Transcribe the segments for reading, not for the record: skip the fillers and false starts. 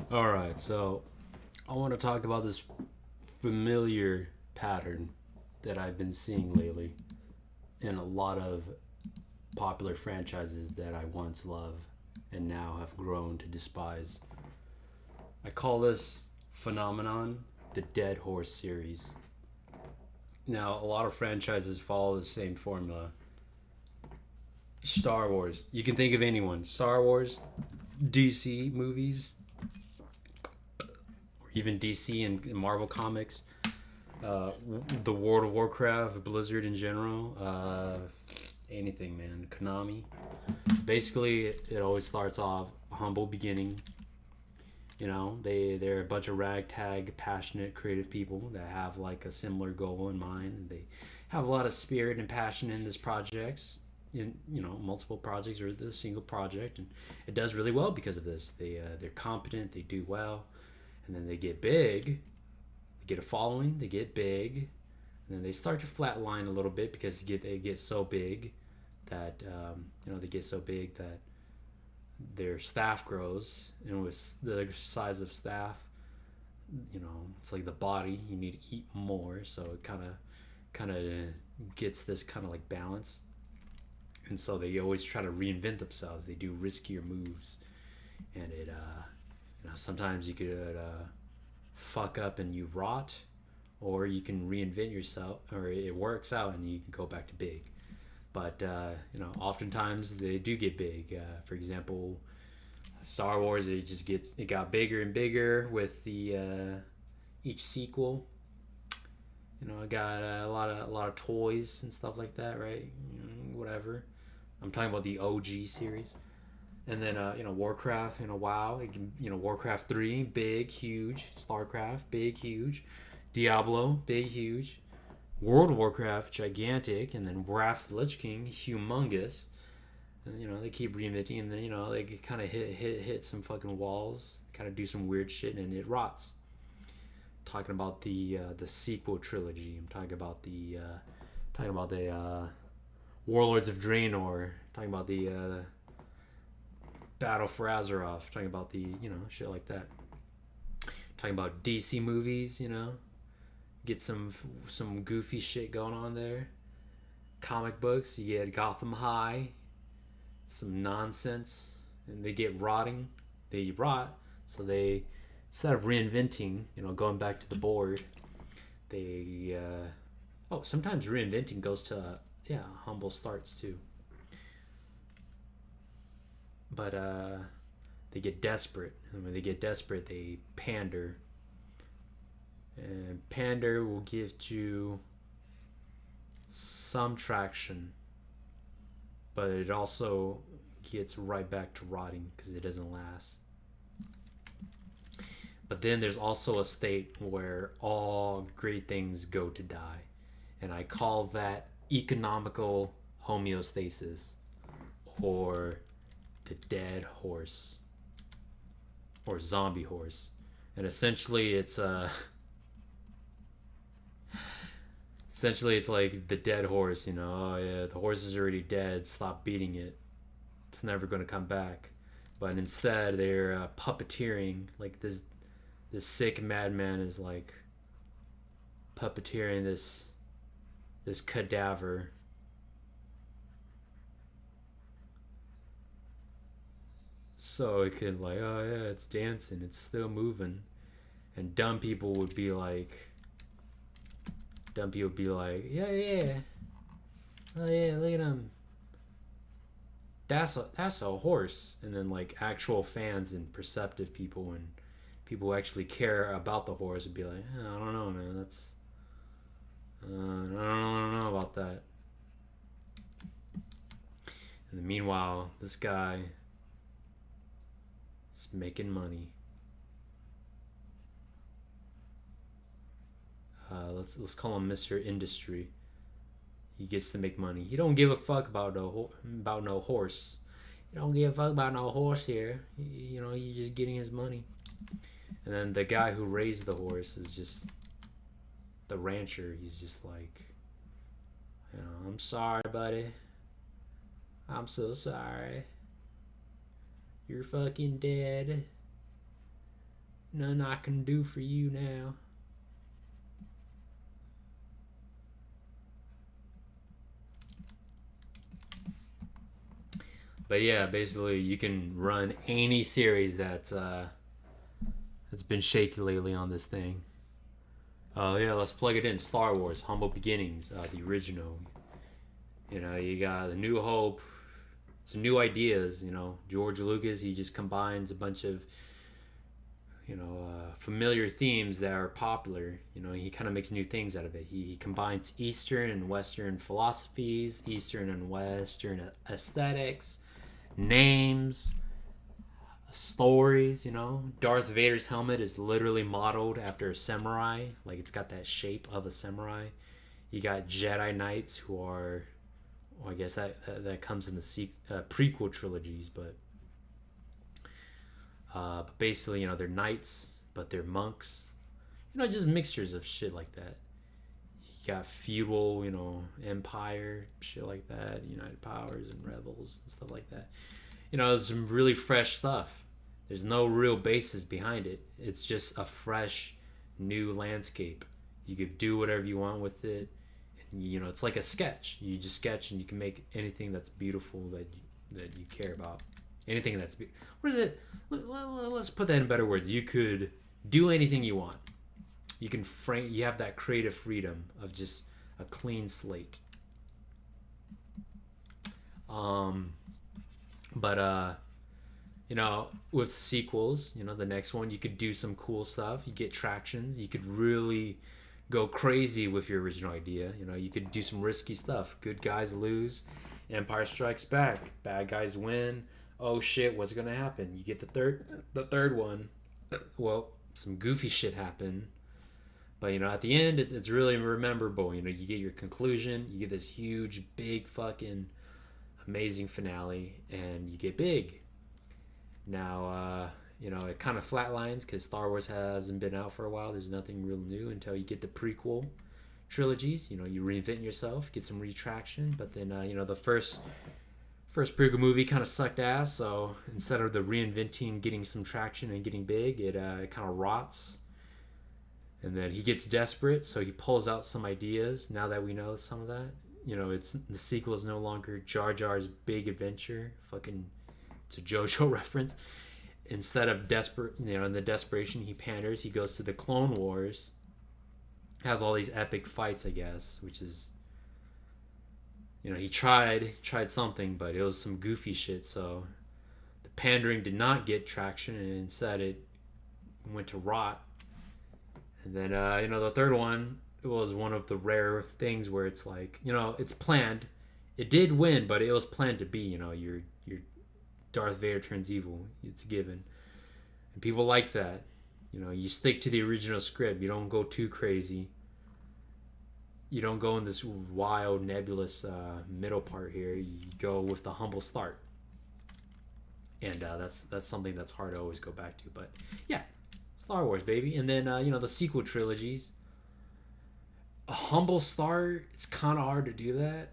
All right, so I want to talk about this familiar pattern that I've been seeing lately in a lot of popular franchises that I once loved and now have grown to despise. I call this phenomenon the Dead Horse series. Now, a lot of franchises follow the same formula. Star Wars, you can think of anyone. Star Wars, DC movies, or even DC and Marvel comics, the World of Warcraft, Blizzard in general, anything, man. Konami. Basically, it always starts off humble beginning. You know, they're a bunch of ragtag, passionate, creative people that have like a similar goal in mind. They have a lot of spirit and passion in this projects. In multiple projects or the single project, and it does really well because of this. They're competent, they do well, and then they get big, they get a following, they get big, and then they start to flatline a little bit because they get so big that they get so big that their staff grows, and with the size of staff, it's like the body. You need to eat more, so it kind of gets this kind of like balance, and so they always try to reinvent themselves. They do riskier moves, and it sometimes you could fuck up and you rot, or you can reinvent yourself, or it works out and you can go back to big. But oftentimes they do get big. For example, Star Wars, it got bigger and bigger with the each sequel. I got a lot of toys and stuff like that, right? Whatever. I'm talking about the OG series. And then Warcraft, WoW, Warcraft 3, big, huge. StarCraft, big, huge. Diablo, big, huge. World of Warcraft, gigantic, and then Wrath of the Lich King, humongous. And they keep reinventing, and then they kind of hit some fucking walls, kind of do some weird shit, and it rots. Talking about the sequel trilogy. I'm talking about the Warlords of Draenor. Talking about the Battle for Azeroth. Talking about the shit like that. Talking about DC movies. Get some goofy shit going on there. Comic books, you get Gotham High, some nonsense, and they get rotting. They rot, so they instead of reinventing, going back to the board, they sometimes reinventing goes to humble starts too. But they get desperate, and when they get desperate, they pander. And pander will give you some traction, but it also gets right back to rotting because it doesn't last. But then there's also a state where all great things go to die, and I call that economical homeostasis, or the dead horse, or zombie horse. And essentially it's like the dead horse. Oh yeah, the horse is already dead, stop beating it, it's never going to come back. But instead they're puppeteering, like this sick madman is like puppeteering this cadaver, so it could, like, oh yeah, it's dancing, it's still moving. And dumb people would be like, yeah, yeah, oh yeah, look at him, that's a horse. And then like actual fans and perceptive people and people who actually care about the horse would be like, I don't know, man, that's I don't know about that. And then meanwhile, this guy is making money. Let's call him Mr. Industry. He gets to make money. He don't give a fuck about no horse. He don't give a fuck about no horse here. He's just getting his money. And then the guy who raised the horse is just the rancher. He's just like, I'm sorry, buddy. I'm so sorry. You're fucking dead. None I can do for you now. But yeah, basically you can run any series that's been shaky lately on this thing. Yeah, let's plug it in. Star Wars, Humble Beginnings, the original. You know, you got the New Hope. Some new ideas. You know, George Lucas. He just combines a bunch of familiar themes that are popular. You know, he kind of makes new things out of it. He combines Eastern and Western philosophies, Eastern and Western aesthetics, names, stories. You know, Darth Vader's helmet is literally modeled after a samurai. Like it's got that shape of a samurai. You got Jedi Knights who are, well, I guess that comes in the prequel trilogies, but basically, you know, they're knights, but they're monks. You know, just mixtures of shit like that. You got feudal, you know, empire, shit like that, United Powers and rebels and stuff like that. You know, there's some really fresh stuff. There's no real basis behind it. It's just a fresh, new landscape. You could do whatever you want with it. And, you know, it's like a sketch. You just sketch and you can make anything that's beautiful that you care about. Anything that's what is it? Let's put that in better words. You could do anything you want. You can frame. You have that creative freedom of just a clean slate. But you know, with sequels, you know, the next one you could do some cool stuff. You get tractions. You could really go crazy with your original idea. You know, you could do some risky stuff. Good guys lose. Empire Strikes Back. Bad guys win. Oh shit, what's gonna happen? You get the third one. Well, some goofy shit happened, but you know, at the end, it's really memorable. You know, you get your conclusion, you get this huge, big, fucking, amazing finale, and you get big. Now, you know, it kind of flatlines because Star Wars hasn't been out for a while. There's nothing real new until you get the prequel trilogies. You know, you reinvent yourself, get some retraction, but then you know, the first prequel movie kind of sucked ass, so instead of the reinventing, getting some traction and getting big, it kind of rots. And then he gets desperate, so he pulls out some ideas. Now that we know some of that, you know, it's the sequel is no longer Jar Jar's big adventure. Fucking, it's a JoJo reference. Instead of desperate, you know, in the desperation, he panders. He goes to the Clone Wars. Has all these epic fights, I guess, which is, you know, he tried something, but it was some goofy shit. So the pandering did not get traction, and instead it went to rot. And then you know, the third one, it was one of the rare things where it's like, you know, it's planned. It did win, but it was planned to be. You know, your Darth Vader turns evil. It's given, and people like that. You know, you stick to the original script. You don't go too crazy. You don't go in this wild, nebulous middle part here. You go with the humble start, and that's something that's hard to always go back to. But yeah, Star Wars, baby. And then you know, the sequel trilogies. A humble start. It's kind of hard to do that.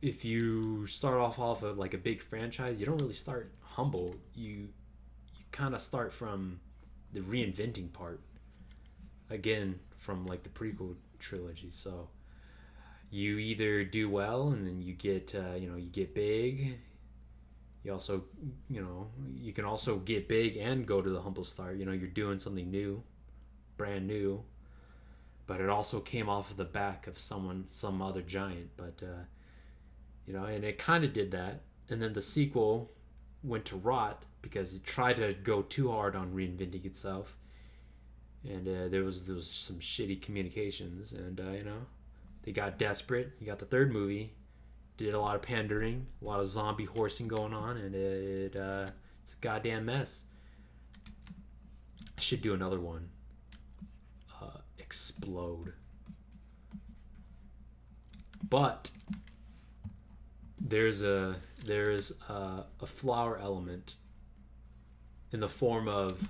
If you start off of like a big franchise, you don't really start humble. You kind of start from the reinventing part. Again, from like the prequel trilogy. So you either do well and then you get you know, you get big. You also, you know, you can also get big and go to the humble start. You know, you're doing something new, brand new, but it also came off of the back of some other giant. But you know, and it kind of did that. And then the sequel went to rot because it tried to go too hard on reinventing itself, and there was some shitty communications, and you know, they got desperate. You got the third movie, did a lot of pandering, a lot of zombie horsing going on, and it's a goddamn mess. I should do another one. Explode. But there is a flower element in the form of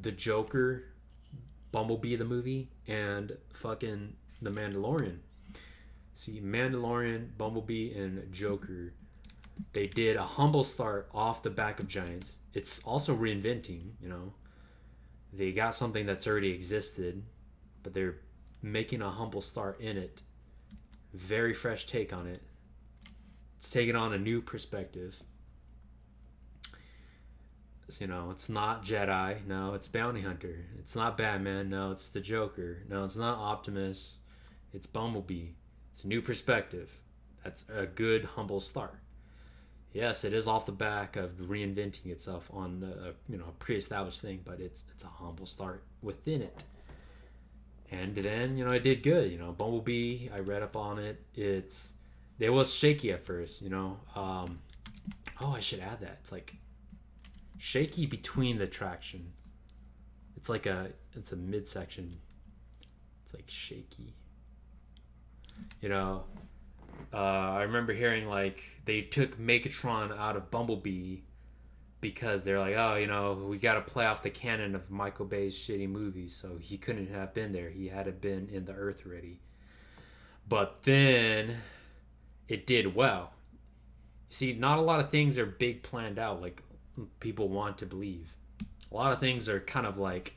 the Joker, Bumblebee the movie, and fucking the Mandalorian. See, Mandalorian, Bumblebee, and Joker, they did a humble start off the back of giants. It's also reinventing, you know. They got something that's already existed, but they're making a humble start in it. Very fresh take on it. It's taking on a new perspective. So, it's not Jedi. No, it's Bounty Hunter. It's not Batman. No, it's the Joker. No, it's not Optimus. It's Bumblebee. It's a new perspective. That's a good, humble start. Yes, it is off the back of reinventing itself on a pre-established thing, but it's a humble start within it. And then it did good. Bumblebee. I read up on it. It was shaky at first. I should add that. It's like shaky between the traction. It's a midsection. It's like shaky. I remember hearing like they took Megatron out of Bumblebee because they're like, oh, we got to play off the canon of Michael Bay's shitty movies, so he couldn't have been there. He had to been in the Earth already. But then it did well. See, not a lot of things are big planned out like people want to believe. A lot of things are kind of like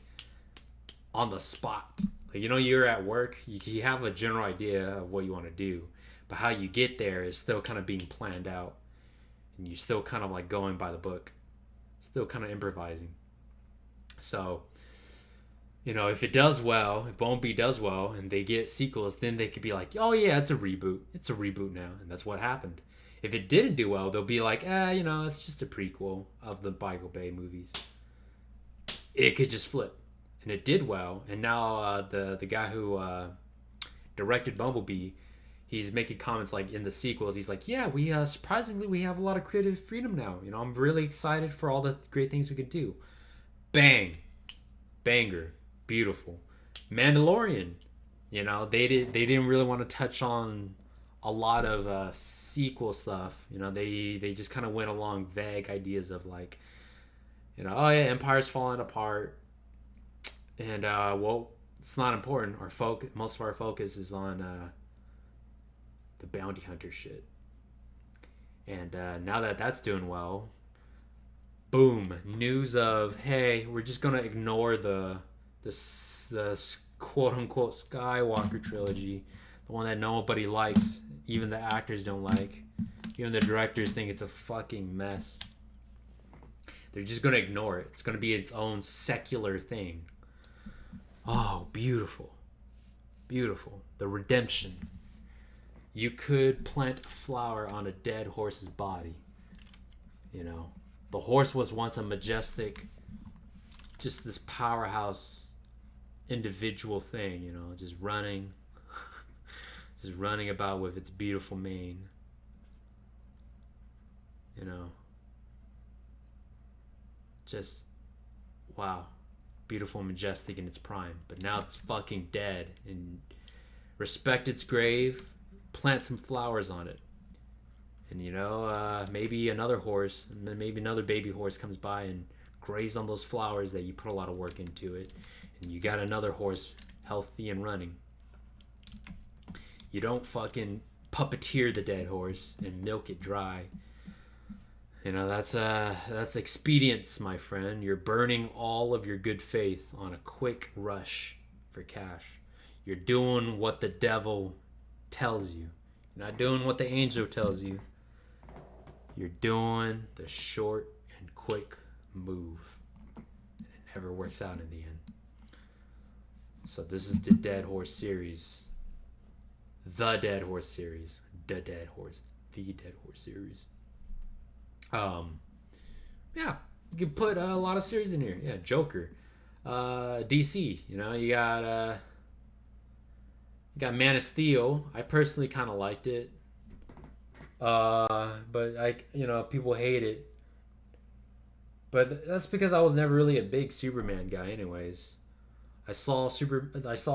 on the spot. Like, you're at work, you have a general idea of what you want to do, but how you get there is still kind of being planned out, and you're still kind of like going by the book, still kind of improvising. So, if it does well, if Bumblebee does well, and they get sequels, then they could be like, oh yeah, it's a reboot. It's a reboot now, and that's what happened. If it didn't do well, they'll be like, it's just a prequel of the Michael Bay movies. It could just flip. And it did well. And now the guy who directed Bumblebee, he's making comments like in the sequels. He's like, yeah, we surprisingly, we have a lot of creative freedom now. I'm really excited for all the great things we could do. Bang. Banger. Beautiful. Mandalorian. They didn't really want to touch on a lot of sequel stuff. They just kind of went along vague ideas of like, oh yeah, Empire's falling apart. And it's not important. Most of our focus is on the bounty hunter shit. And now that that's doing well, boom, news of, hey, we're just gonna ignore the quote unquote Skywalker trilogy, the one that nobody likes, even the actors don't like, even the directors think it's a fucking mess. They're just gonna ignore it. It's gonna be its own secular thing. Oh, beautiful. Beautiful. The redemption. You could plant a flower on a dead horse's body. The horse was once a majestic, just this powerhouse individual thing, just running. Just running about with its beautiful mane. Just, wow. Beautiful, majestic in its prime, but now it's fucking dead. And respect its grave, plant some flowers on it, and maybe another horse, maybe another baby horse comes by and graze on those flowers that you put a lot of work into it, and you got another horse healthy and running. You don't fucking puppeteer the dead horse and milk it dry. That's expedience, my friend. You're burning all of your good faith on a quick rush for cash. You're doing what the devil tells you. You're not doing what the angel tells you. You're doing the short and quick move. And it never works out in the end. So this is the Dead Horse series. The Dead Horse series. The Dead Horse series. Yeah, you can put a lot of series in here. Yeah, Joker, DC. You got Man of Steel. I personally kind of liked it, but people hate it. But that's because I was never really a big Superman guy, anyways. I saw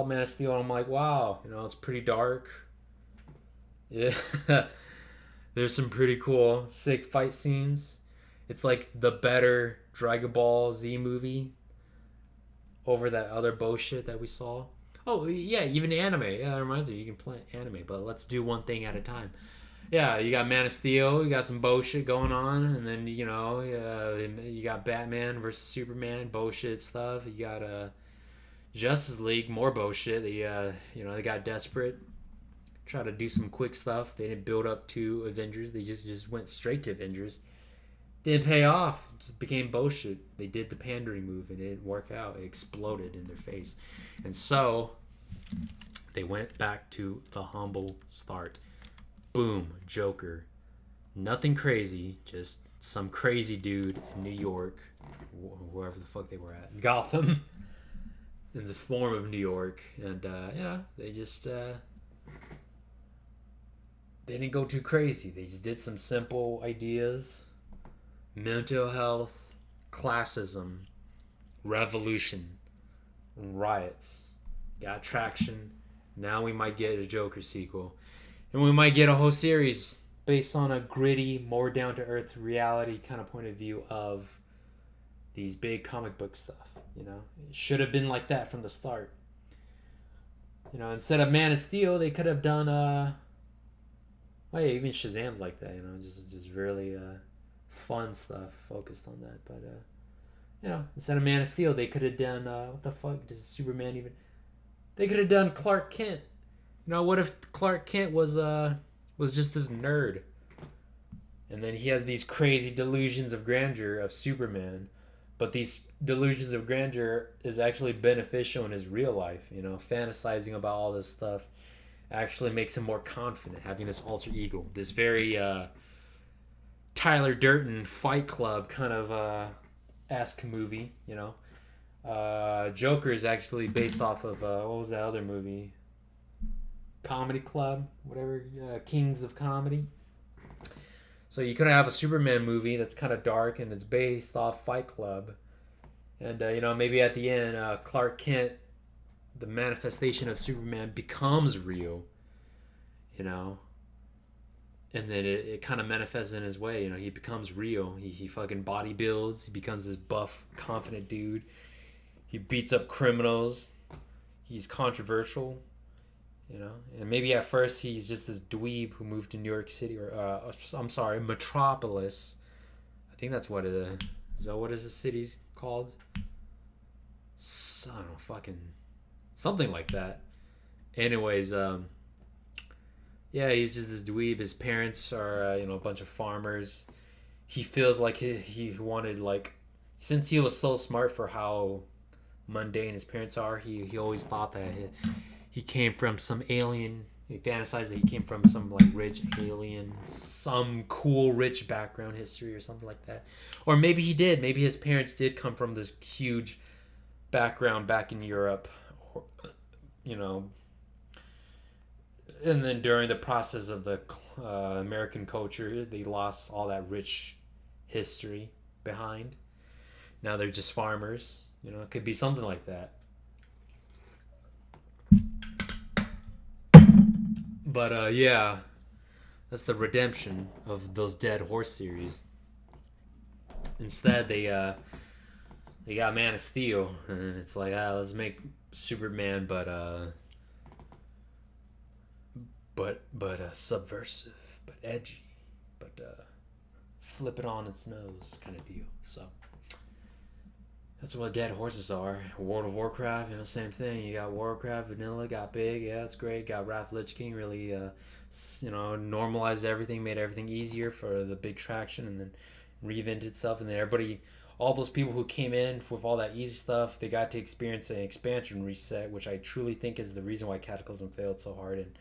Man of Steel, and I'm like, wow, it's pretty dark. Yeah. There's some pretty cool, sick fight scenes. It's like the better Dragon Ball Z movie over that other bullshit that we saw. Oh, yeah, even anime. Yeah, that reminds me, you can play anime, but let's do one thing at a time. Yeah, you got Man of Steel, you got some bullshit going on, and then you got Batman versus Superman, bullshit stuff. You got Justice League, more bullshit. They got desperate, try to do some quick stuff. They didn't build up to Avengers. They just went straight to Avengers. Didn't pay off. It just became bullshit. They did the pandering move and it didn't work out. It exploded in their face, and so they went back to the humble start. Boom, Joker. Nothing crazy, just some crazy dude in New York, wherever the fuck they were at, Gotham, in the form of New York, and they just they didn't go too crazy. They just did some simple ideas: mental health, classism, revolution, riots. Got traction. Now we might get a Joker sequel. And we might get a whole series based on a gritty, more down to earth reality kind of point of view of these big comic book stuff. It should have been like that from the start. Instead of Man of Steel, they could have done well, yeah, even Shazam's like that. Just really fun stuff focused on that. But instead of Man of Steel, they could have done what the fuck does Superman even? They could have done Clark Kent. What if Clark Kent was just this nerd, and then he has these crazy delusions of grandeur of Superman, but these delusions of grandeur is actually beneficial in his real life. Fantasizing about all this stuff actually makes him more confident, having this alter ego, this very Tyler Durden Fight Club kind of esque movie. Joker is actually based off of what was that other movie? Comedy Club, whatever, Kings of Comedy. So you could have a Superman movie that's kind of dark and it's based off Fight Club, and maybe at the end, Clark Kent, the manifestation of Superman, becomes real, and then it kind of manifests in his way. He becomes real. He fucking bodybuilds. He becomes this buff, confident dude. He beats up criminals. He's controversial. And maybe at first he's just this dweeb who moved to New York City, or I'm sorry, Metropolis. I think that's what it is. Is that what is the city's called? I don't know, fucking something like that. Anyways, yeah, he's just this dweeb. His parents are a bunch of farmers. He feels like he wanted, like, since he was so smart for how mundane his parents are, he always thought that he came from some alien. He fantasized that he came from some like rich alien, some cool rich background history or something like that. Or maybe he did. Maybe his parents did come from this huge background back in Europe, or, and then during the process of the American culture, they lost all that rich history behind. Now they're just farmers. It could be something like that. But yeah, that's the redemption of those Dead Horse series. Instead, they got Man of Steel, and it's like, let's make Superman, but subversive, but edgy, but flip it on its nose kind of deal. So that's what Dead Horses are. World of Warcraft, same thing. You got Warcraft, vanilla, got big, yeah, it's great. Got Wrath Lich King, really, normalized everything, made everything easier for the big traction, and then reinvented itself. And then everybody, all those people who came in with all that easy stuff, they got to experience an expansion reset, which I truly think is the reason why Cataclysm failed so hard. And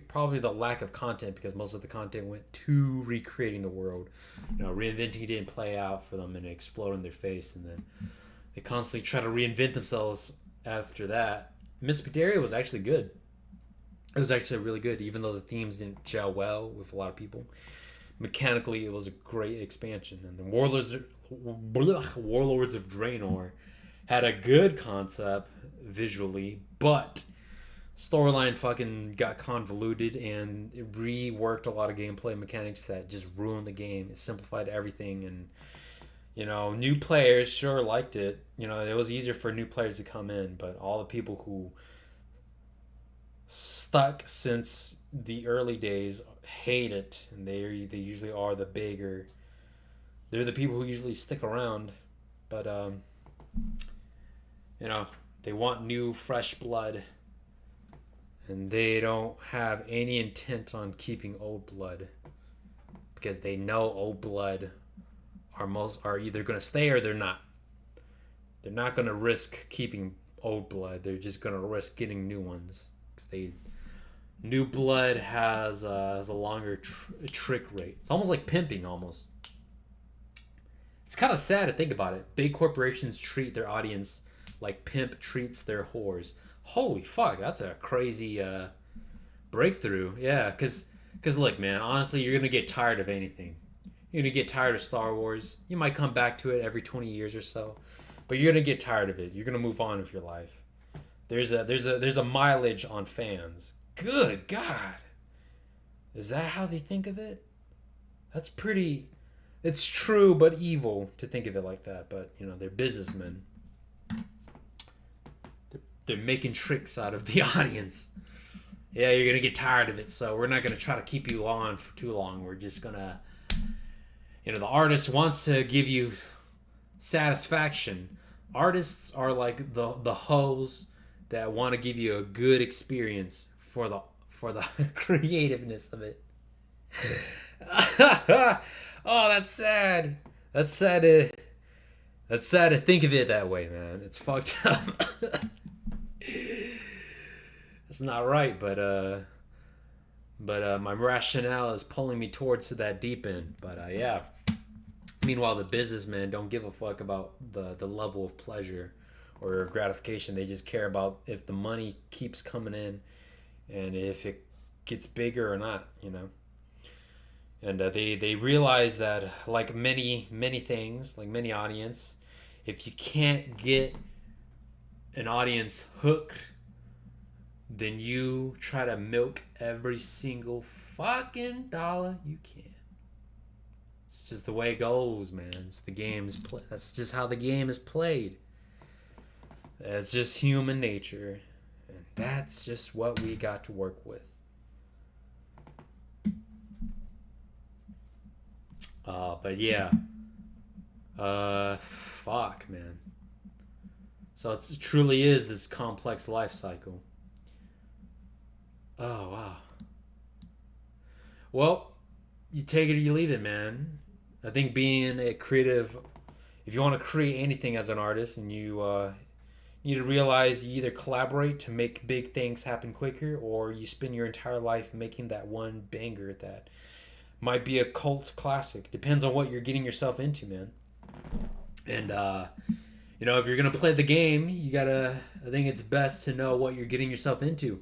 probably the lack of content, because most of the content went to recreating the world. Reinventing didn't play out for them, and it exploded in their face, and then they constantly try to reinvent themselves after that. Miss Pandaria was actually good. It was actually really good, even though the themes didn't gel well with a lot of people. Mechanically, it was a great expansion. And the Warlords of Draenor had a good concept visually, but storyline fucking got convoluted, and it reworked a lot of gameplay mechanics that just ruined the game. It simplified everything, and new players sure liked it. It was easier for new players to come in, but all the people who stuck since the early days hate it, and they usually are the bigger. They're the people who usually stick around, but you know, they want new fresh blood, and they don't have any intent on keeping old blood because they know old blood are either gonna stay or they're not. They're not gonna risk keeping old blood. They're just gonna risk getting new ones because they new blood has a longer trick rate. It's almost like pimping, almost. It's kind of sad to think about it. Big corporations treat their audience like pimp treats their whores. Holy fuck, that's a crazy breakthrough. Yeah, because look, man, honestly, you're gonna get tired of anything. You're gonna get tired of Star Wars. You might come back to it every 20 years or so, but you're gonna get tired of it. You're gonna move on with your life. There's a mileage on fans. Good God, is that how they think of it? That's pretty. It's true, but evil to think of it like that. But you know, they're businessmen. They're making tricks out of the audience. Yeah, you're gonna get tired of it, so we're not gonna try to keep you on for too long. We're just gonna, you know, the artist wants to give you satisfaction. Artists are like the hoes that want to give you a good experience for the creativeness of it. Oh, that's sad. That's sad to think of it that way, man. It's fucked up. It's not right, but my rationale is pulling me towards that deep end. But yeah. Meanwhile, the businessmen don't give a fuck about the level of pleasure or gratification. They just care about if the money keeps coming in and if it gets bigger or not, you know. And they realize that, like many things, like many audience, if you can't get an audience hooked, then you try to milk every single fucking dollar you can. It's just the way it goes, man. It's the game's play. That's just how the game is played. It's just human nature, and that's just what we got to work with. But yeah. Fuck, man. So it truly is this complex life cycle. Oh, wow. Well, you take it or you leave it, man. I think being a creative, if you want to create anything as an artist, and you need to realize you either collaborate to make big things happen quicker, or you spend your entire life making that one banger that might be a cult classic. Depends on what you're getting yourself into, man. And you know, if you're gonna play the game, you gotta. I think it's best to know what you're getting yourself into.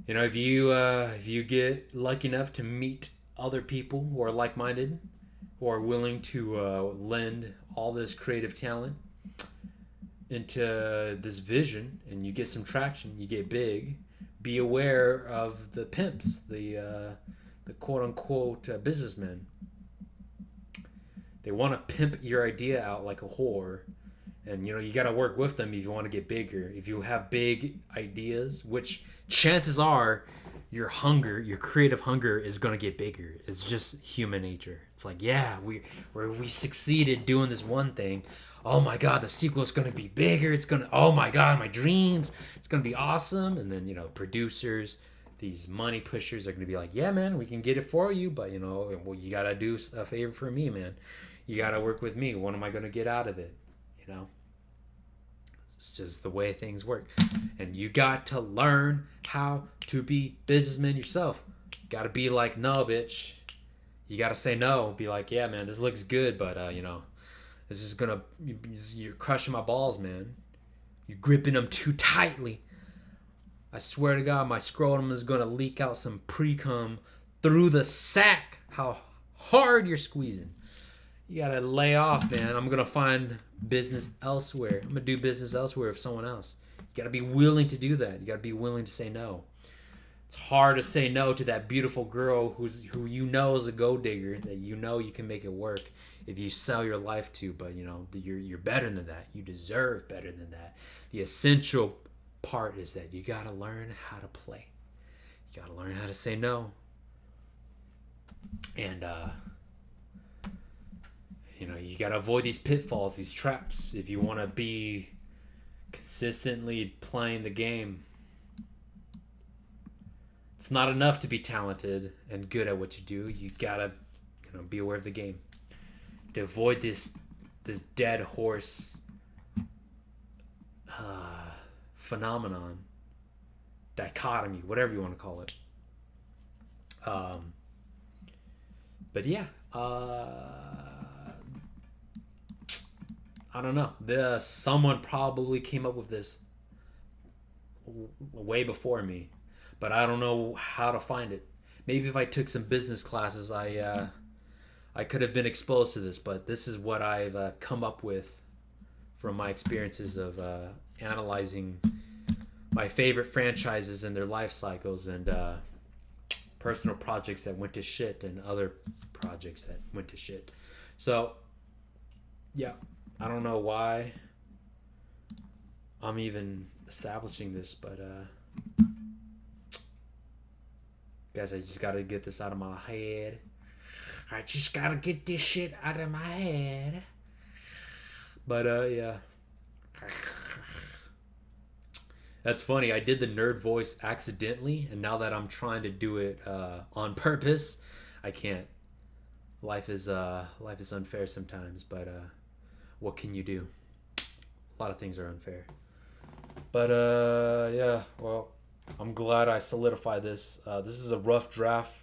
You know, if you get lucky enough to meet other people who are like-minded, who are willing to lend all this creative talent into this vision, and you get some traction, you get big. Be aware of the pimps, the quote-unquote businessmen. They want to pimp your idea out like a whore, and you know, you got to work with them if you want to get bigger. If you have big ideas, which chances are your creative hunger is going to get bigger. It's just human nature. It's like, yeah, we succeeded doing this one thing. Oh my god, the sequel is going to be bigger. It's going to, oh my god, my dreams, it's going to be awesome. And then, you know, producers, these money pushers are going to be like, yeah, man, we can get it for you, but you know, well, you got to do a favor for me, man. You got to work with me. What am I going to get out of it? You know, it's just the way things work. And you got to learn how to be businessman yourself. You got to be like, no, bitch. You got to say no. Be like, yeah, man, this looks good, but you know, this is gonna, you're crushing my balls, man. You're gripping them too tightly. I swear to God, my scrotum is gonna leak out some pre-cum through the sack. How hard you're squeezing. You gotta lay off, man. I'm gonna find business elsewhere. I'm gonna do business elsewhere with someone else. You gotta be willing to do that. You gotta be willing to say no. It's hard to say no to that beautiful girl who you know is a gold digger, that you know you can make it work if you sell your life to. But you know, you're better than that. You deserve better than that. The essential part is that you gotta learn how to play. You gotta learn how to say no. And you gotta avoid these pitfalls, these traps, if you want to be consistently playing the game. It's not enough to be talented and good at what you do. You gotta, be aware of the game. To avoid this dead horse phenomenon, dichotomy, whatever you want to call it. But yeah, I don't know. Someone probably came up with this way before me, but I don't know how to find it. Maybe if I took some business classes, I could have been exposed to this. But this is what I've come up with from my experiences of analyzing my favorite franchises and their life cycles, and personal projects that went to shit and other projects that went to shit. So, yeah, I don't know why I'm even establishing this, but guys, I just gotta get this out of my head. I just gotta get this shit out of my head. But yeah. That's funny. I did the nerd voice accidentally, and now that I'm trying to do it on purpose, I can't. Life is unfair sometimes, but what can you do? A lot of things are unfair. But yeah, well, I'm glad I solidified this. This is a rough draft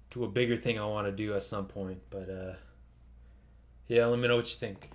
to a bigger thing I want to do at some point, but yeah, let me know what you think.